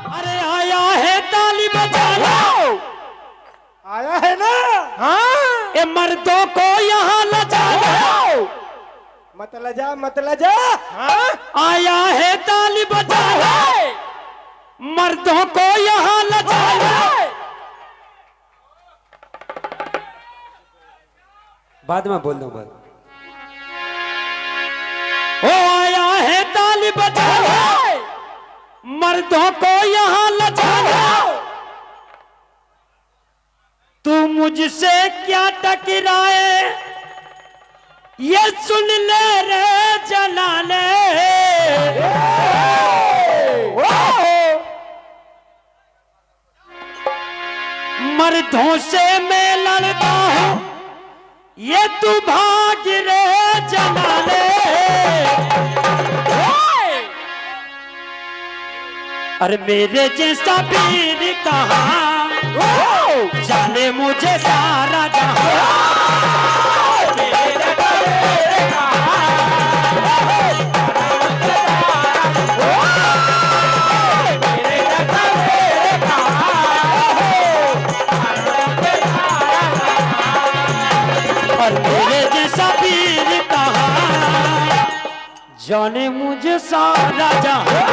अरे आया है ताली बजा लो, आया है ना। हाँ ये मर्दों को यहाँ लजा लो, मत लजा मत लजा। हाँ आया है ताली बजा लो, मर्दों को यहाँ लजा लो। बाद में बोल दूंगा। ओ आया है ताली बजा लो, मर्दों को यहाँ लजा लो। तू मुझसे क्या टकराए ये सुन ले रे जलाले। मर्दों से मैं लड़ता हूँ ये तू भाग रे जलाले। अरे मेरे जैसा वीर कहाँ, जाने मुझे सारा जहां। और मेरे जैसा वीर कहाँ, जाने मुझे सारा जहां।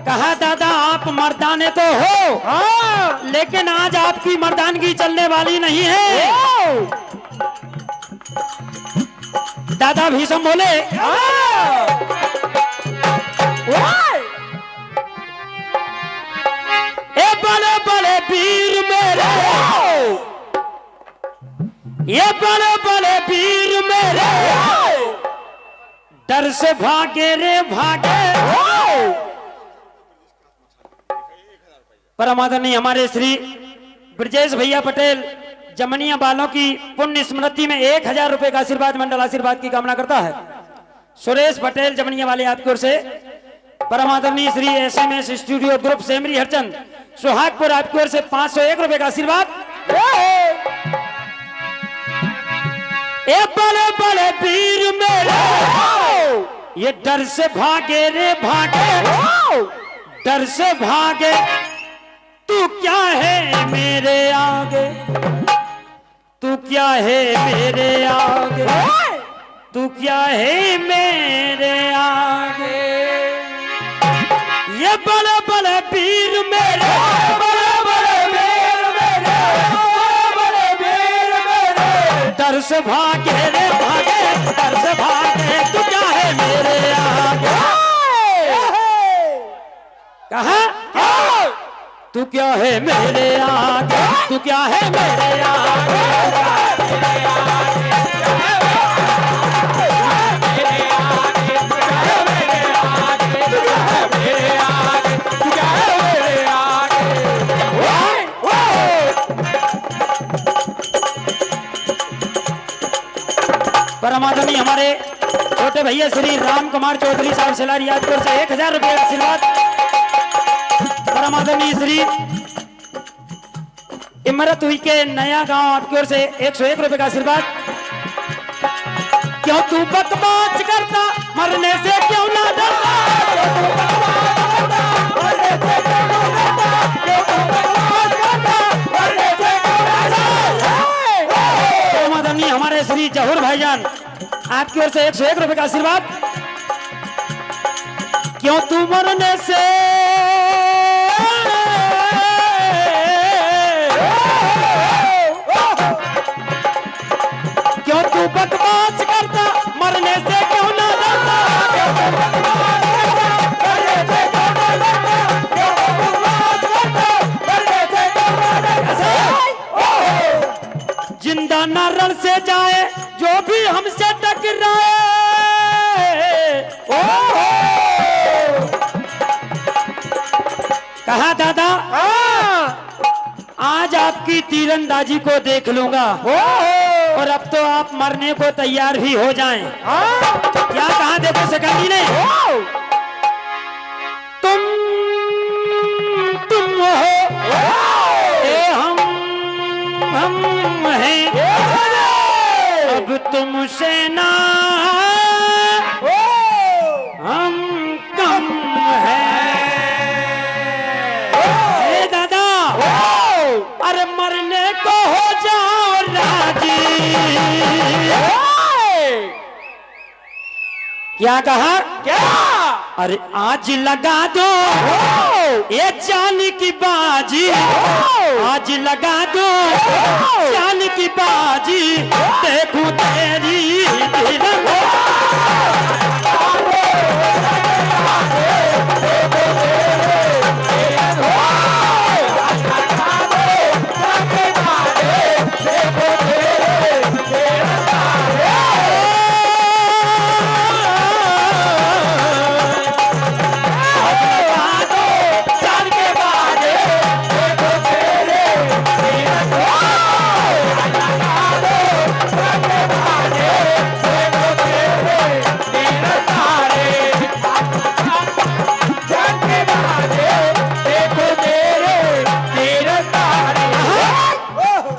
कहा दादा आप मर्दाने तो हो, हाँ लेकिन आज आपकी मर्दानगी चलने वाली नहीं है। दादा भीषम बोले ए बड़े बड़े वीर मेरे, ये बड़े बड़े वीर मेरे, डर से भागे रे भागे। परम आदरणीय हमारे श्री ब्रजेश भैया पटेल जमनिया वालों की पुण्य स्मृति में 1000 रुपए का आशीर्वाद मंडल आशीर्वाद की कामना करता है। सुरेश पटेल जमनिया वाले आपकी ओर से परम आदरणीय Shri SMS studio group Semri Harchand Suhagpur आपकी ओर से 501 रुपए का आशीर्वाद। ए बड़े बड़े वीर मेरे, ये डर से भागे रे भागे, डर से भागे। तू क्या है मेरे आगे, तू क्या है मेरे आगे, तू क्या है मेरे आगे। ये बड़े बड़े वीर मेरे, बड़े बड़े वीर मेरे, बड़े बड़े वीर मेरे, डर से भागे रे भागे, डर से भागे। तू क्या है मेरे आगे, कहा तू क्या है मेरे आगे, तू क्या है मेरे आगे। परमात्मा हमारे छोटे भैया श्री राम कुमार चौधरी साहब सिलारी यादपुर से 1000 रुपये का आशीर्वाद। परमात्मा श्री इमरत हुई के नया गांव आपकी ओर से 101 रुपए का आशीर्वाद। क्यों तू बकवास करता, मरने से क्यों ना डरता, परमात्मा हमारे श्री जहूर भाईजान आपकी ओर से 101 रुपए का आशीर्वाद। क्यों तू मरने से बकवास करता, मरने से क्यों ना डरता, जिंदा न रण से जाए जो भी हमसे टकराए। कहा दादा आज आपकी तीरंदाजी को देख लूंगा, और अब तो आप मरने को तैयार भी हो जाएं। हाँ क्या कहा देखो शिखंडी ने, तुम हो ए हम हैं, अब तुमसे ना हम कम हैं। ए दादा, अरे मरने को हो जाओ राजी। क्या कहा? क्या? अरे आज लगा दो ये जान की बाजी, आज लगा दो जान की बाजी, देखूं तेरी तिरंगा।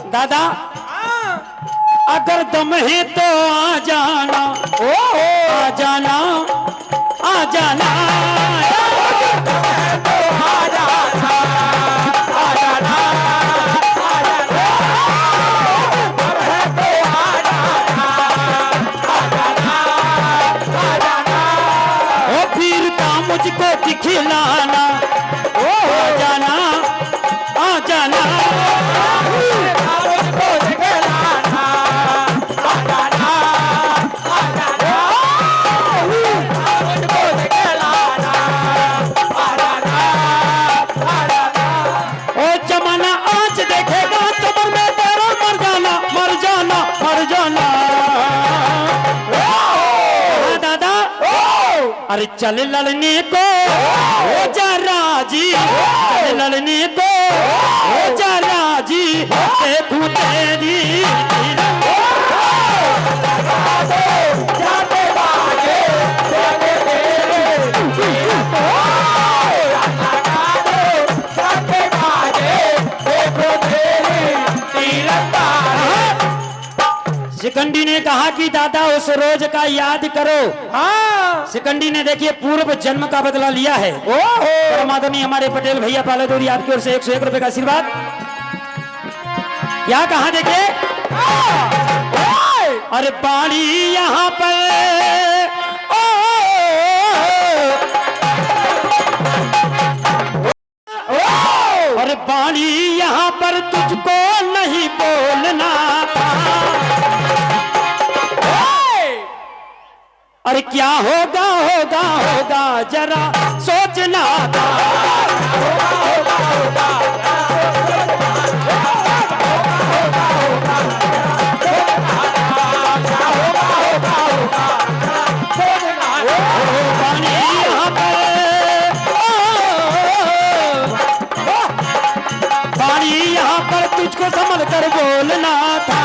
दादा, अगर दम है तो आ जाना, आ जाना, आ जाना। ओ फिर का मुझको दिखलाना, आ जाना, आ जाना। अरे चल लड़ने को हो जा राजी, चल लड़ने को हो जा राजी, देखूं तेरी तिरंगा। शिखंडी ने कहा कि दादा उस रोज का याद करो। हाँ शिखंडी ने देखिए पूर्व जन्म का बदला लिया है। परमात्मा हमारे पटेल भैया पालेदोरी आपकी ओर से 101 रुपए का आशीर्वाद। क्या कहा देखिए, अरे बाड़ी यहाँ पर अरे बाड़ी यहाँ पर तुझको नहीं बोलना था। अरे क्या होगा होगा होगा जरा सोचना था। बाड़ी यहाँ पर तुझको संभल कर बोलना था।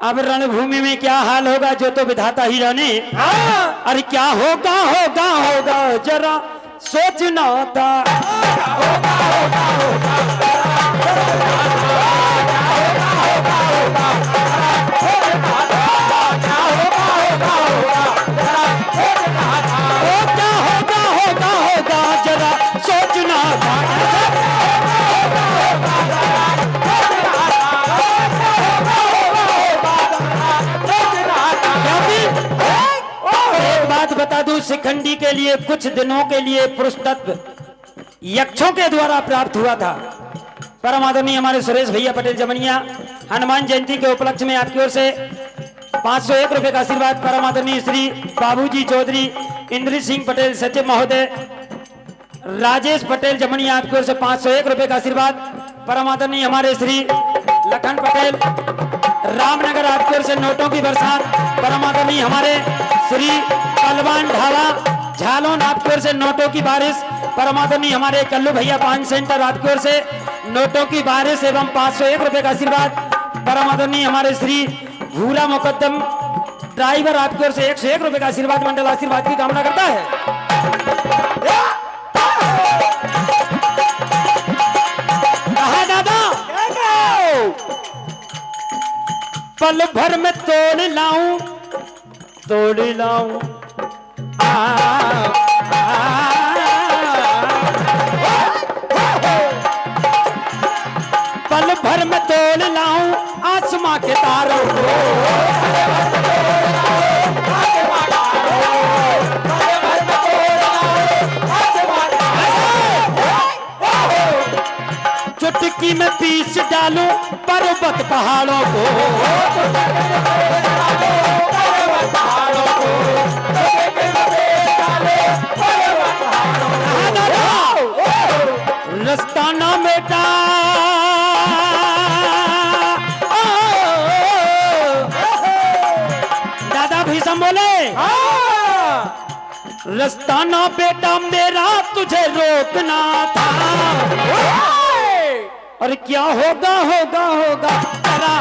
अब रणभूमि में क्या हाल होगा जो तो विधाता ही जाने। अरे क्या होगा होगा होगा जरा सोचना था। क्या होगा होगा होगा जरा सोचना था। बता दूं, शिखंडी के लिए कुछ दिनों के लिए पुरुष तत्व यक्षों के द्वारा प्राप्त हुआ था। परम आदरणीय हमारे सुरेश भैया पटेल जमनिया हनुमान जयंती के उपलक्ष्य में आपकी ओर से 501 रुपए का आशीर्वाद। परम आदरणीय श्री बाबूजी चौधरी इंद्र सिंह पटेल सचिव महोदय राजेश पटेल जमनिया आपकी ओर से 501 रुपए का आशीर्वाद। परम आदरणीय हमारे श्री लखन पटेल रामनगर आपकी ओर से नोटों की बरसात। परम आदरणीय हमारे श्री पलवान ढाबा झालोन आपकी ओर से नोटों की बारिश। परम आदरणीय हमारे कल्लू भैया पान सेंटर आपकी ओर से नोटों की बारिश एवं 501 रुपए का आशीर्वाद परम आदरणीय हमारे श्री भूरा मुकद्दम ड्राइवर आपकी ओर से 101 रुपए का आशीर्वाद मंडल आशीर्वाद की कामना करता है। कहा दादा पल भर में तोड़ लाऊं पल भर में तोड़ लाऊं आसमां के तारों को। चुटकी में पीस डालूं पर्वत पहाड़ों को। रस्ताना बेटा दादा भीषम बोले रस्ताना बेटा मेरा तुझे रोकना था और क्या होगा होगा होगा तेरा